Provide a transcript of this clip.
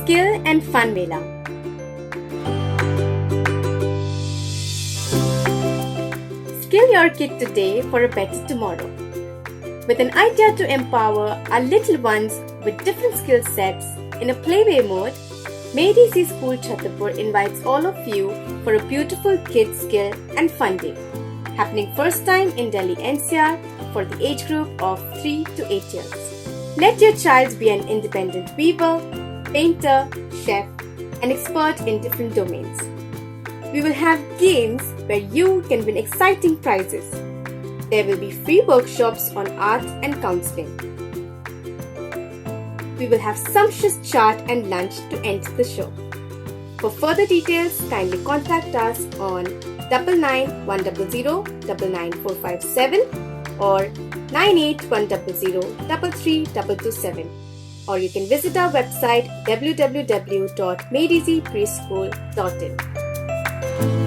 Skill and Fun Mela. Skill your kid today for a better tomorrow. With an idea to empower our little ones with different skill sets in a playway mode, MDC School Chhatarpur invites all of you for a beautiful kids skill and fun day, happening first time in Delhi NCERT for the age group of 3 to 8 years. Let your child be an independent weaver, painter, chef, and expert in different domains. We will have games where you can win exciting prizes. There will be free workshops on art and counseling. We will have sumptuous chat and lunch to end the show. For further details, kindly contact us on 9910099457 or 9810033227. Or you can visit our website www.madizpreschool.in.